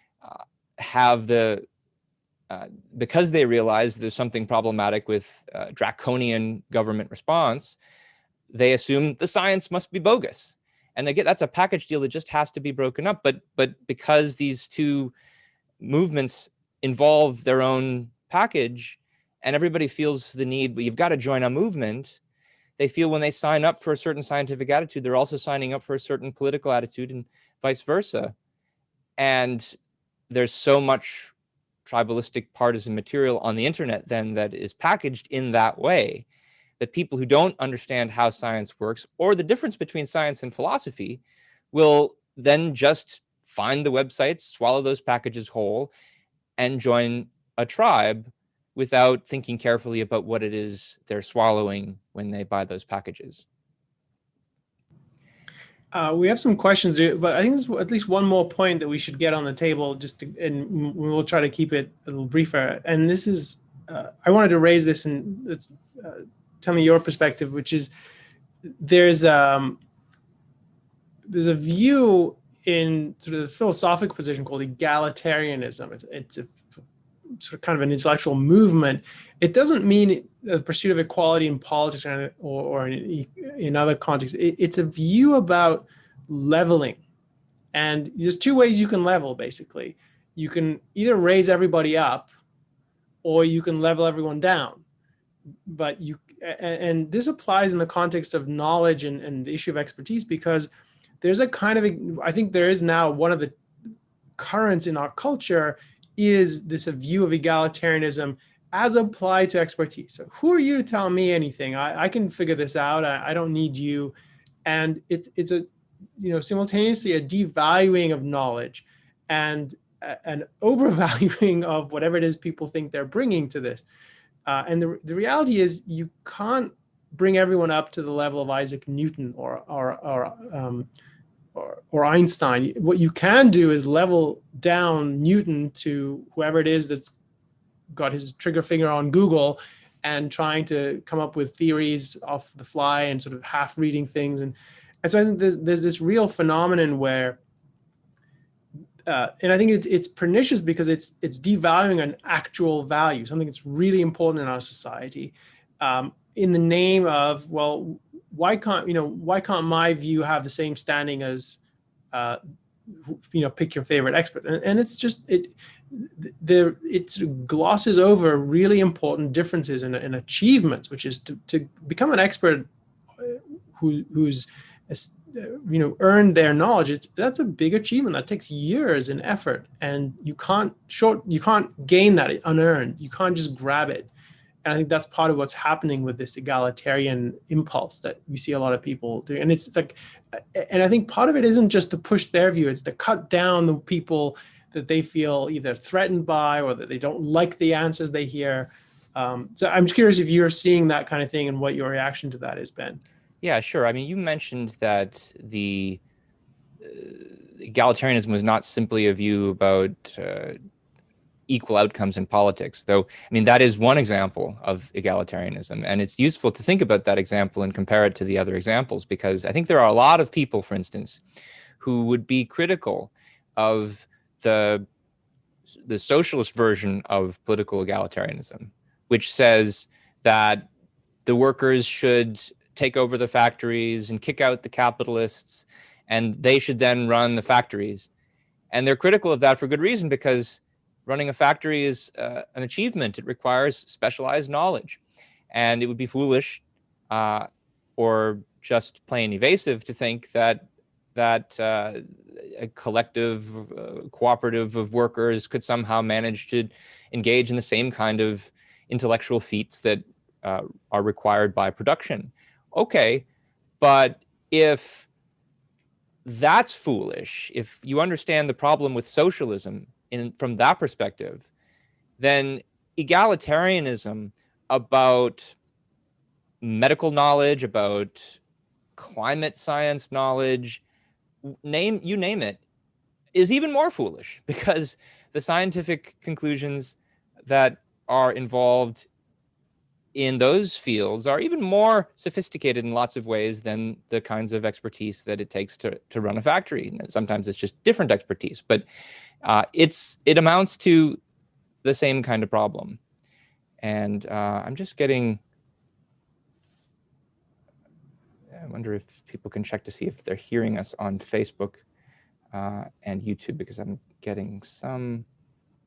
because they realize there's something problematic with draconian government response, they assume the science must be bogus. And again, that's a package deal that just has to be broken up. But because these two movements involve their own package, and everybody feels the need, but you've got to join a movement, they feel when they sign up for a certain scientific attitude, they're also signing up for a certain political attitude, and vice versa. And there's so much tribalistic partisan material on the internet then that is packaged in that way, that people who don't understand how science works or the difference between science and philosophy will then just find the websites, swallow those packages whole, and join a tribe without thinking carefully about what it is they're swallowing when they buy those packages. We have some questions, but I think there's at least one more point that we should get on the table, and we'll try to keep it a little briefer. And this is, I wanted to raise this, and let's tell me your perspective, which is there's a view in sort of the philosophical position called egalitarianism. It's a sort of kind of an intellectual movement. It doesn't mean the pursuit of equality in politics or in other contexts. It's a view about leveling. And there's two ways you can level, basically. You can either raise everybody up or you can level everyone down. But and this applies in the context of knowledge and the issue of expertise, because there's a kind of, I think there is now one of the currents in our culture is this a view of egalitarianism as applied to expertise. So who are you to tell me anything? I can figure this out. I don't need you. And it's a, simultaneously a devaluing of knowledge and an overvaluing of whatever it is people think they're bringing to this. And the reality is you can't bring everyone up to the level of Isaac Newton or Einstein. What you can do is level down Newton to whoever it is that's got his trigger finger on Google and trying to come up with theories off the fly and sort of half reading things. And so I think there's this real phenomenon where, and I think it's pernicious because it's devaluing an actual value, something that's really important in our society, in the name of, well, why can't my view have the same standing as, pick your favorite expert? And it's just, it sort of glosses over really important differences in achievements, which is to become an expert who's earned their knowledge. That's a big achievement that takes years and effort, and you can't gain that unearned. You can't just grab it. And I think that's part of what's happening with this egalitarian impulse that we see a lot of people do. And it's like, and I think part of it isn't just to push their view, it's to cut down the people that they feel either threatened by or that they don't like the answers they hear. So I'm just curious if you're seeing that kind of thing and what your reaction to that has been. Yeah, sure. I mean, you mentioned that the egalitarianism was not simply a view about equal outcomes in politics. Though, I mean, that is one example of egalitarianism. And it's useful to think about that example and compare it to the other examples, because I think there are a lot of people, for instance, who would be critical of the socialist version of political egalitarianism, which says that the workers should take over the factories and kick out the capitalists, and they should then run the factories. And they're critical of that for good reason, because running a factory is an achievement. It requires specialized knowledge. And it would be foolish or just plain evasive to think that a collective, cooperative of workers could somehow manage to engage in the same kind of intellectual feats that are required by production. Okay, but if that's foolish, if you understand the problem with socialism from that perspective, then egalitarianism about medical knowledge, about climate science knowledge, you name it, is even more foolish, because the scientific conclusions that are involved in those fields are even more sophisticated in lots of ways than the kinds of expertise that it takes to run a factory. And sometimes it's just different expertise, but it amounts to the same kind of problem. And I'm just getting, I wonder if people can check to see if they're hearing us on Facebook and YouTube, because I'm getting some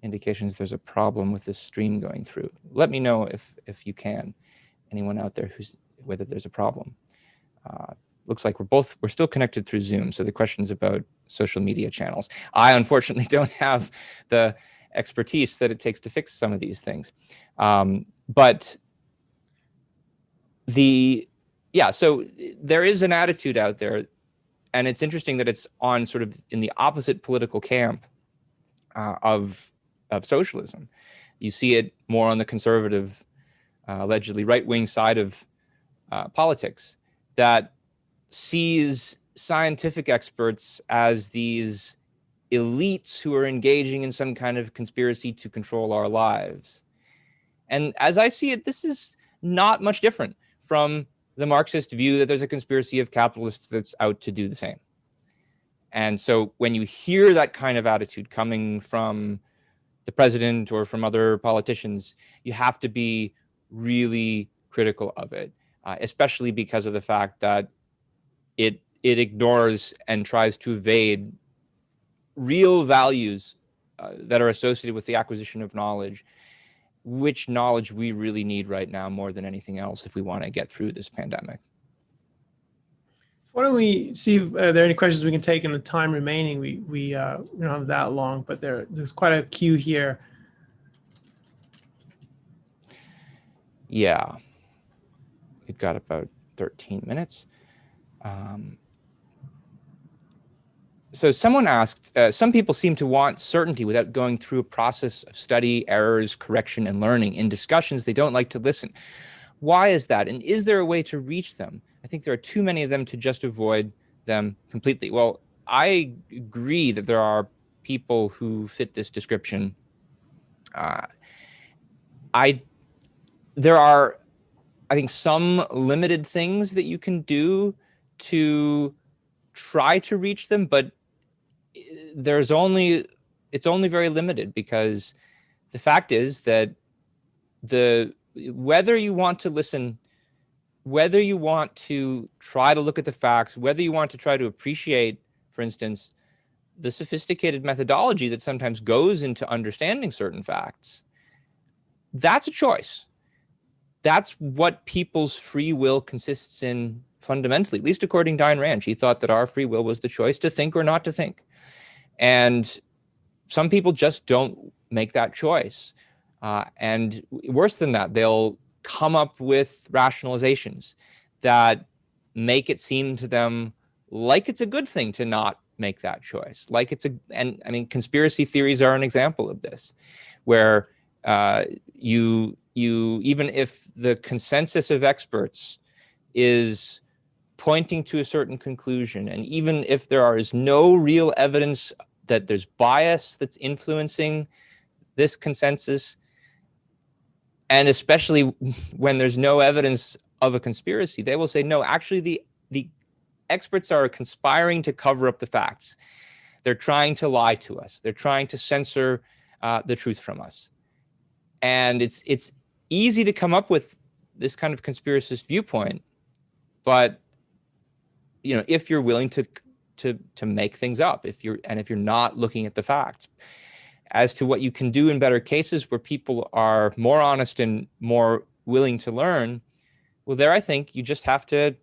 indications there's a problem with this stream going through. Let me know if you can, anyone out there whether there's a problem. Looks like we're still connected through Zoom. So the question's about social media channels. I unfortunately don't have the expertise that it takes to fix some of these things. But so there is an attitude out there, and it's interesting that it's on sort of in the opposite political camp of socialism. You see it more on the conservative, allegedly right-wing side of politics, that sees scientific experts as these elites who are engaging in some kind of conspiracy to control our lives. And as I see it, this is not much different from the Marxist view that there's a conspiracy of capitalists that's out to do the same. And so when you hear that kind of attitude coming from the president or from other politicians, you have to be really critical of it, especially because of the fact that it ignores and tries to evade real values that are associated with the acquisition of knowledge, which knowledge we really need right now more than anything else if we want to get through this pandemic. Why don't we see if there are any questions we can take in the time remaining? We don't have that long, but there's quite a queue here. Yeah, we've got about 13 minutes. So someone asked, some people seem to want certainty without going through a process of study, errors, correction, and learning. In discussions, they don't like to listen. Why is that? And is there a way to reach them? I think there are too many of them to just avoid them completely. Well, I agree that there are people who fit this description. There are, I think, some limited things that you can do to try to reach them, but it's only very limited, because the fact is that whether you want to listen, whether you want to try to look at the facts, whether you want to try to appreciate, for instance, the sophisticated methodology that sometimes goes into understanding certain facts, that's a choice. That's what people's free will consists in fundamentally, at least according to Ayn Rand. She thought that our free will was the choice to think or not to think. And some people just don't make that choice. And worse than that, they'll come up with rationalizations that make it seem to them like it's a good thing to not make that choice. And I mean, conspiracy theories are an example of this, where you even if the consensus of experts is pointing to a certain conclusion, and even if there is no real evidence that there's bias that's influencing this consensus, and especially when there's no evidence of a conspiracy, they will say, no, actually the experts are conspiring to cover up the facts. They're trying to lie to us. They're trying to censor the truth from us. And it's easy to come up with this kind of conspiracist viewpoint, but if you're willing to make things up, if you're not looking at the facts. As to what you can do in better cases where people are more honest and more willing to learn, well, there I think you just have to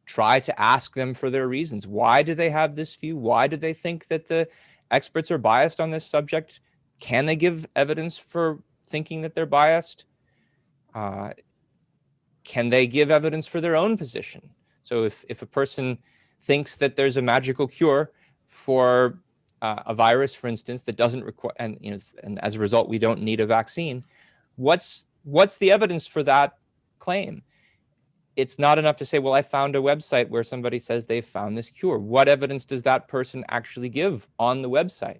try to ask them for their reasons. Why do they have this view? Why do they think that the experts are biased on this subject? Can they give evidence for thinking that they're biased? Can they give evidence for their own position? So if a person thinks that there's a magical cure for a virus, for instance, that doesn't require, and as a result, we don't need a vaccine, what's the evidence for that claim? It's not enough to say, well, I found a website where somebody says they've found this cure. What evidence does that person actually give on the website?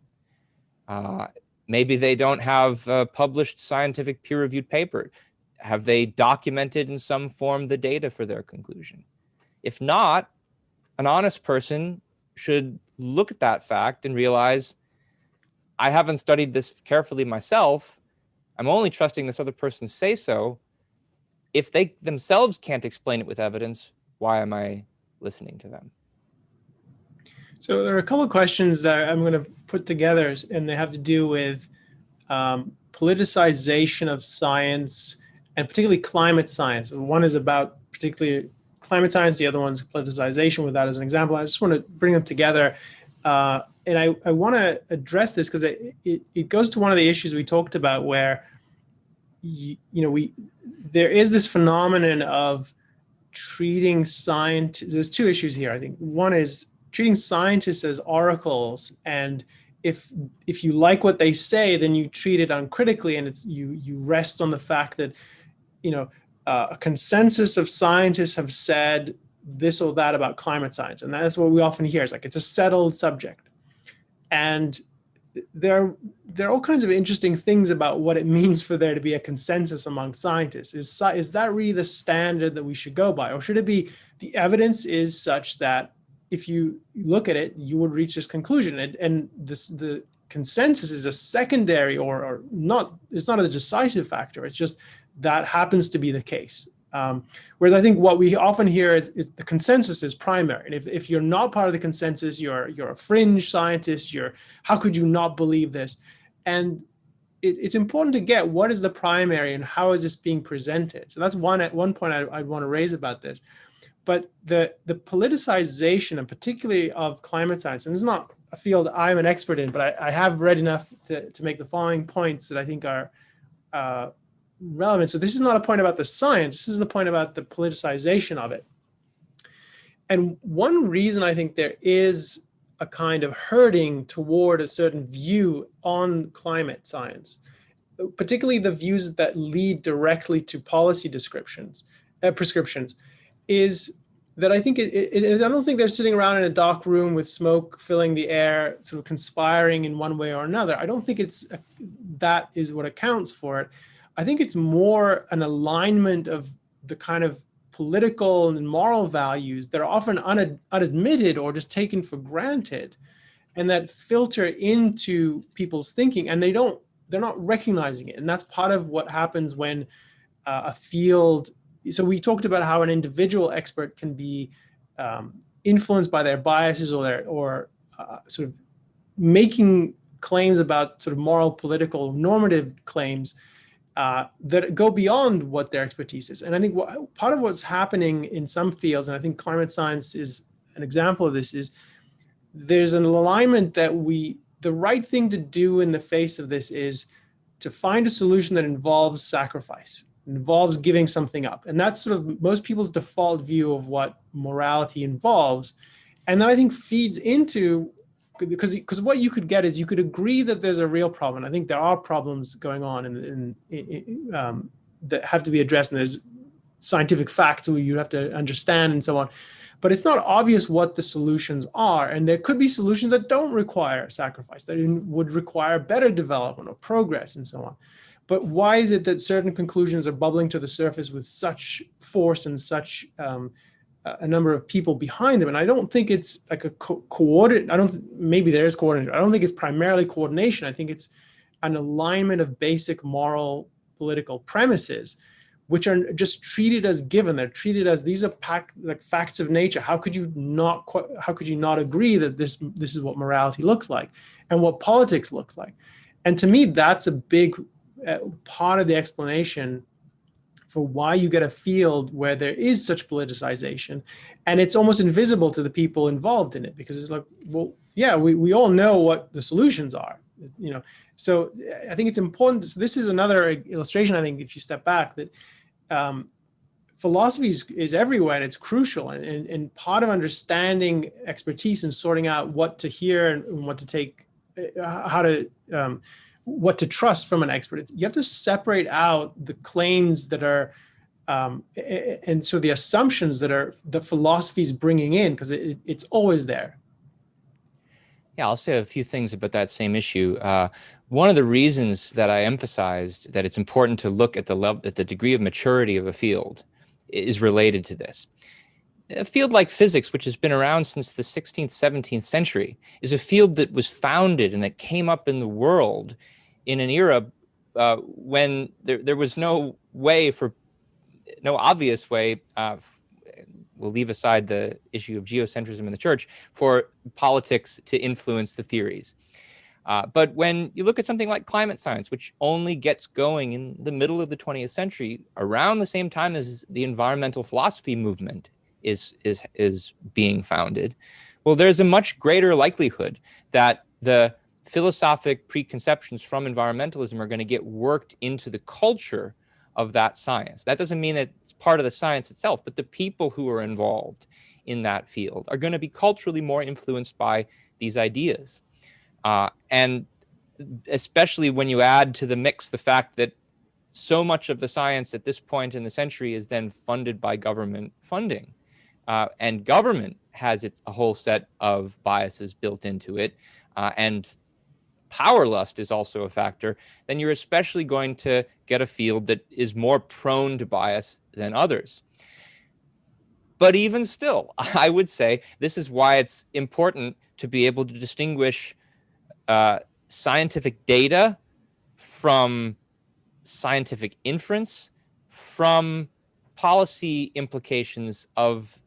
Maybe they don't have a published scientific peer-reviewed paper. Have they documented in some form the data for their conclusion? If not, an honest person should look at that fact and realize, I haven't studied this carefully myself. I'm only trusting this other person to say so. If they themselves can't explain it with evidence, why am I listening to them? So there are a couple of questions that I'm going to put together, and they have to do with politicization of science, and particularly climate science. One is about particularly climate science, the other one's politicization, with that as an example. I just want to bring them together. And I want to address this because it goes to one of the issues we talked about where, there is this phenomenon of treating scientists. There's two issues here, I think. One is treating scientists as oracles, and if you like what they say, then you treat it uncritically, and you rest on the fact that a consensus of scientists have said this or that about climate science, and that's what we often hear. It's like it's a settled subject, and there are all kinds of interesting things about what it means for there to be a consensus among scientists. Is that really the standard that we should go by, or should it be the evidence is such that if you look at it, you would reach this conclusion, and the consensus is a secondary or not? It's not a decisive factor. It's just that happens to be the case. Whereas I think what we often hear is the consensus is primary. And if you're not part of the consensus, you're a fringe scientist, how could you not believe this? And it's important to get what is the primary and how is this being presented. So that's one point I'd want to raise about this. But the politicization, and particularly of climate science, and this is not a field I'm an expert in, but I have read enough to make the following points that I think are relevant. So this is not a point about the science. This is the point about the politicization of it. And one reason I think there is a kind of herding toward a certain view on climate science, particularly the views that lead directly to policy prescriptions, is that I think I don't think they're sitting around in a dark room with smoke filling the air, sort of conspiring in one way or another. I don't think that is what accounts for it. I think it's more an alignment of the kind of political and moral values that are often unadmitted or just taken for granted, and that filter into people's thinking, and they're not recognizing it. And that's part of what happens when a field. So we talked about how an individual expert can be influenced by their biases or sort of making claims about sort of moral, political, normative claims that go beyond what their expertise is. And I think part of what's happening in some fields, and I think climate science is an example of this, is there's an alignment that the right thing to do in the face of this is to find a solution that involves sacrifice, involves giving something up. And that's sort of most people's default view of what morality involves. And that I think feeds into, because what you could get is you could agree that there's a real problem. I think there are problems going on that have to be addressed, and there's scientific facts you have to understand and so on. but it's not obvious what the solutions are. And there could be solutions that don't require sacrifice, that would require better development or progress and so on. But why is it that certain conclusions are bubbling to the surface with such force and such a number of people behind them? And I don't think it's like a coordinate. Maybe there is coordination. I don't think it's primarily coordination. I think it's an alignment of basic moral political premises, which are just treated as given. They're treated as these are like facts of nature. How could you not agree that this is what morality looks like and what politics looks like? And to me, that's a big part of the explanation for why you get a field where there is such politicization, and it's almost invisible to the people involved in it, because it's like, well, yeah, we all know what the solutions are, So I think it's important. So this is another illustration, I think, if you step back, that philosophy is everywhere, and it's crucial. And part of understanding expertise and sorting out what to hear and what to take, what to trust from an expert, you have to separate out the claims that are, and so the assumptions that are the philosophy's bringing in, because it's always there. Yeah, I'll say a few things about that same issue. One of the reasons that I emphasized that it's important to look at the degree of maturity of a field is related to this. A field like physics, which has been around since the 16th, 17th century, is a field that was founded and that came up in the world in an era when there was no obvious way, we'll leave aside the issue of geocentrism in the church, for politics to influence the theories. But when you look at something like climate science, which only gets going in the middle of the 20th century, around the same time as the environmental philosophy movement is being founded, well, there's a much greater likelihood that the philosophic preconceptions from environmentalism are going to get worked into the culture of that science. That doesn't mean that it's part of the science itself, but the people who are involved in that field are going to be culturally more influenced by these ideas. And especially when you add to the mix the fact that so much of the science at this point in the century is then funded by government funding. And government has a whole set of biases built into it. And power lust is also a factor. Then you're especially going to get a field that is more prone to bias than others. But even still, I would say this is why it's important to be able to distinguish scientific data from scientific inference, from policy implications of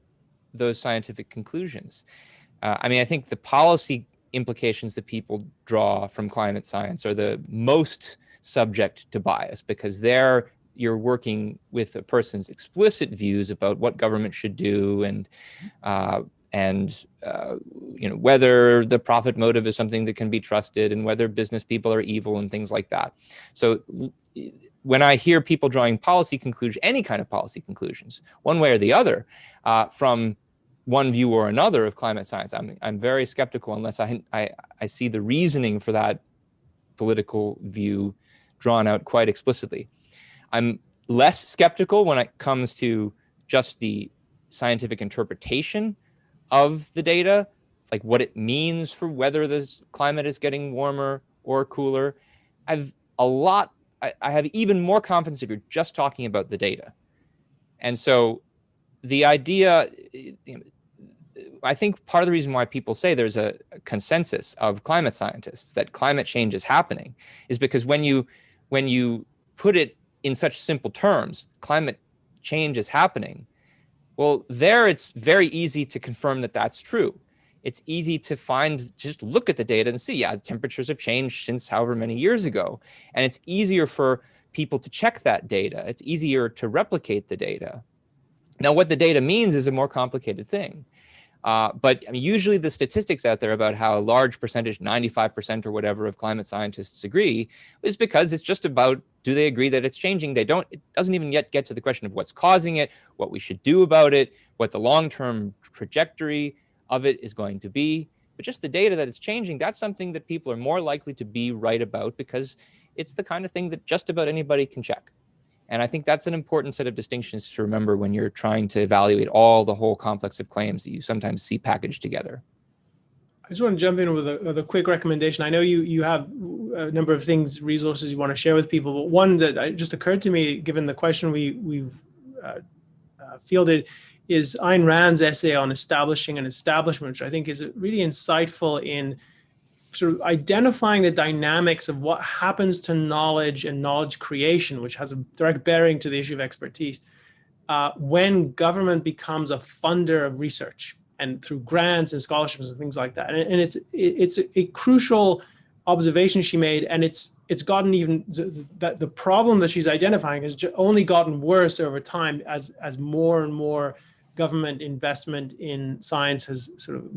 those scientific conclusions. I think the policy implications that people draw from climate science are the most subject to bias, because there you're working with a person's explicit views about what government should do and whether the profit motive is something that can be trusted and whether business people are evil and things like that. So when I hear people drawing policy conclusions, any kind of policy conclusions, one way or the other, from one view or another of climate science, I'm very skeptical unless I see the reasoning for that political view drawn out quite explicitly. I'm less skeptical when it comes to just the scientific interpretation of the data, like what it means for whether the climate is getting warmer or cooler. I have even more confidence if you're just talking about the data. And so the idea, I think part of the reason why people say there's a consensus of climate scientists that climate change is happening is because when you put it in such simple terms, climate change is happening, well, there it's very easy to confirm that that's true. It's easy to just look at the data and see, yeah, the temperatures have changed since however many years ago. And it's easier for people to check that data. It's easier to replicate the data. Now, what the data means is a more complicated thing. But usually the statistics out there about how a large percentage, 95% or whatever of climate scientists agree, is because it's just about, do they agree that it's changing? It doesn't even yet get to the question of what's causing it, what we should do about it, what the long-term trajectory of it is going to be. But just the data that it's changing, that's something that people are more likely to be right about, because it's the kind of thing that just about anybody can check. And I think that's an important set of distinctions to remember when you're trying to evaluate all the whole complex of claims that you sometimes see packaged together. I just want to jump in with a quick recommendation. I know you have a number of things, resources you want to share with people, but one that just occurred to me, given the question we've fielded, is Ayn Rand's essay on establishing an establishment, which I think is really insightful in sort of identifying the dynamics of what happens to knowledge and knowledge creation, which has a direct bearing to the issue of expertise, when government becomes a funder of research and through grants and scholarships and things like that. And it's a crucial observation she made, and it's gotten even, that the problem that she's identifying has only gotten worse over time as more and more government investment in science has sort of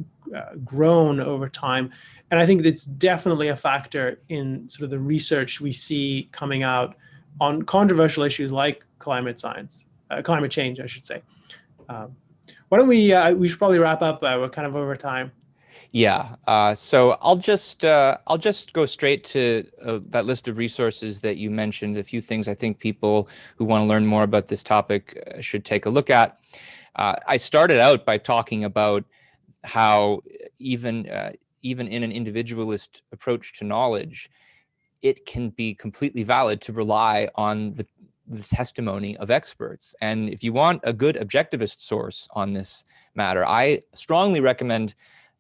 grown over time. And I think that's definitely a factor in sort of the research we see coming out on controversial issues like climate change, I should say. Why don't we should probably wrap up. We're kind of over time. Yeah. So I'll just go straight to that list of resources that you mentioned. A few things I think people who want to learn more about this topic should take a look at. I started out by talking about how even in an individualist approach to knowledge, it can be completely valid to rely on the testimony of experts. And if you want a good objectivist source on this matter, I strongly recommend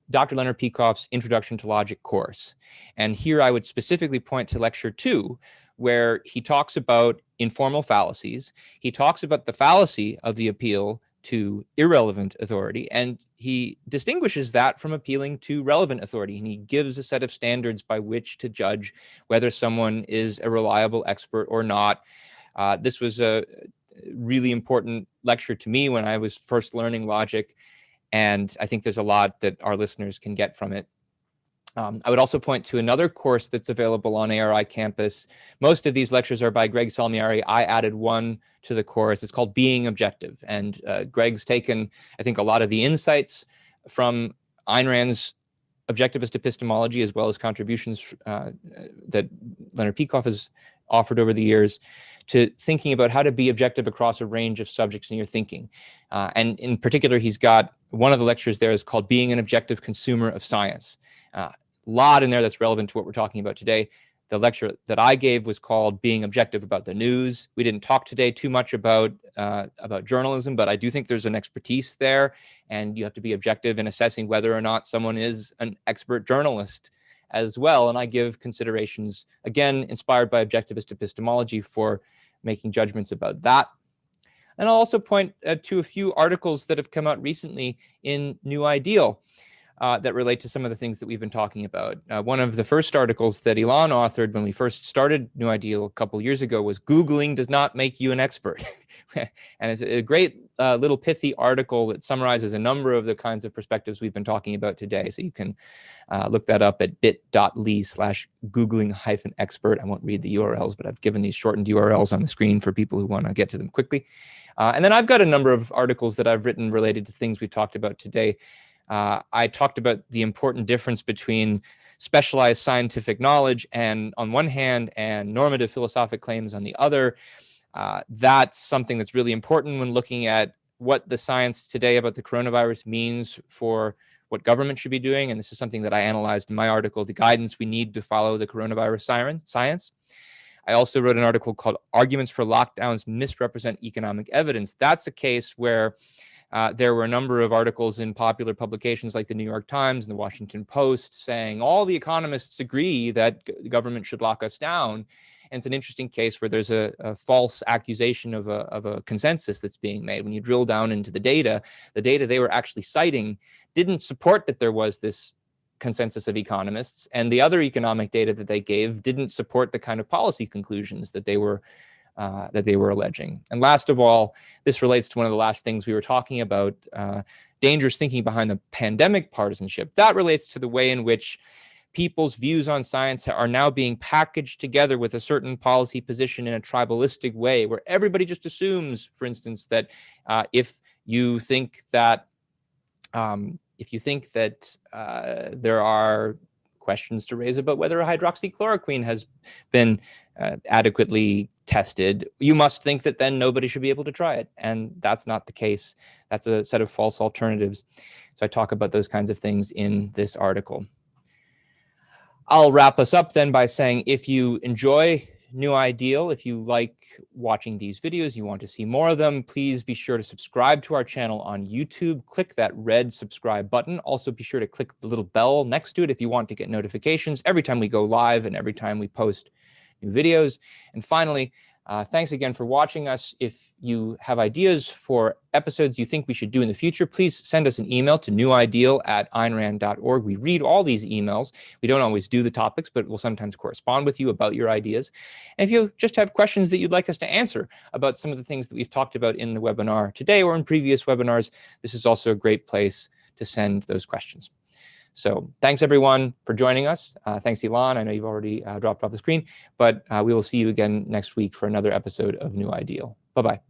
Dr. Leonard Peikoff's Introduction to Logic course. And here I would specifically point to lecture 2, where he talks about informal fallacies. He talks about the fallacy of the appeal to irrelevant authority, and he distinguishes that from appealing to relevant authority. And he gives a set of standards by which to judge whether someone is a reliable expert or not. This was a really important lecture to me when I was first learning logic, and I think there's a lot that our listeners can get from it. I would also point to another course that's available on ARI campus. Most of these lectures are by Greg Salmiari. I added one to the course. It's called Being Objective. And Greg's taken, I think, a lot of the insights from Ayn Rand's objectivist epistemology, as well as contributions that Leonard Peikoff has offered over the years, to thinking about how to be objective across a range of subjects in your thinking. And in particular, he's got one of the lectures there is called Being an Objective Consumer of Science. A lot in there that's relevant to what we're talking about today. The lecture that I gave was called Being Objective About the News. We didn't talk today too much about journalism, but I do think there's an expertise there, and you have to be objective in assessing whether or not someone is an expert journalist as well. And I give considerations, again, inspired by objectivist epistemology, for making judgments about that. And I'll also point to a few articles that have come out recently in New Ideal that relate to some of the things that we've been talking about. One of the first articles that Elan authored when we first started New Ideal a couple years ago was Googling does not make you an expert. And it's a great little pithy article that summarizes a number of the kinds of perspectives we've been talking about today. So you can look that up at bit.ly/Googling-expert. I won't read the URLs, but I've given these shortened URLs on the screen for people who want to get to them quickly. And then I've got a number of articles that I've written related to things we've talked about today. I talked about the important difference between specialized scientific knowledge and on one hand and normative philosophic claims on the other. That's something that's really important when looking at what the science today about the coronavirus means for what government should be doing. And this is something that I analyzed in my article, The Guidance We Need to Follow the Coronavirus Science. I also wrote an article called Arguments for Lockdowns Misrepresent Economic Evidence. That's a case where there were a number of articles in popular publications like the New York Times and the Washington Post saying all the economists agree that the government should lock us down. And it's an interesting case where there's a false accusation of a consensus that's being made. When you drill down into the data they were actually citing didn't support that there was this consensus of economists, and the other economic data that they gave didn't support the kind of policy conclusions that they were alleging. And last of all, this relates to one of the last things we were talking about, dangerous thinking behind the pandemic partisanship. That relates to the way in which people's views on science are now being packaged together with a certain policy position in a tribalistic way, where everybody just assumes, for instance, that if you think that there are questions to raise about whether hydroxychloroquine has been adequately tested, you must think that then nobody should be able to try it. And that's not the case. That's a set of false alternatives. So I talk about those kinds of things in this article. I'll wrap us up then by saying, if you enjoy New Ideal, if you like watching these videos, you want to see more of them, please be sure to subscribe to our channel on YouTube. Click that red subscribe button. Also be sure to click the little bell next to it if you want to get notifications every time we go live and every time we post new videos. And finally, thanks again for watching us. If you have ideas for episodes you think we should do in the future, please send us an email to newideal@aynrand.org. We read all these emails. We don't always do the topics, but we'll sometimes correspond with you about your ideas. And if you just have questions that you'd like us to answer about some of the things that we've talked about in the webinar today or in previous webinars, this is also a great place to send those questions. So thanks, everyone, for joining us. Thanks, Elan. I know you've already dropped off the screen, but we will see you again next week for another episode of New Ideal. Bye-bye.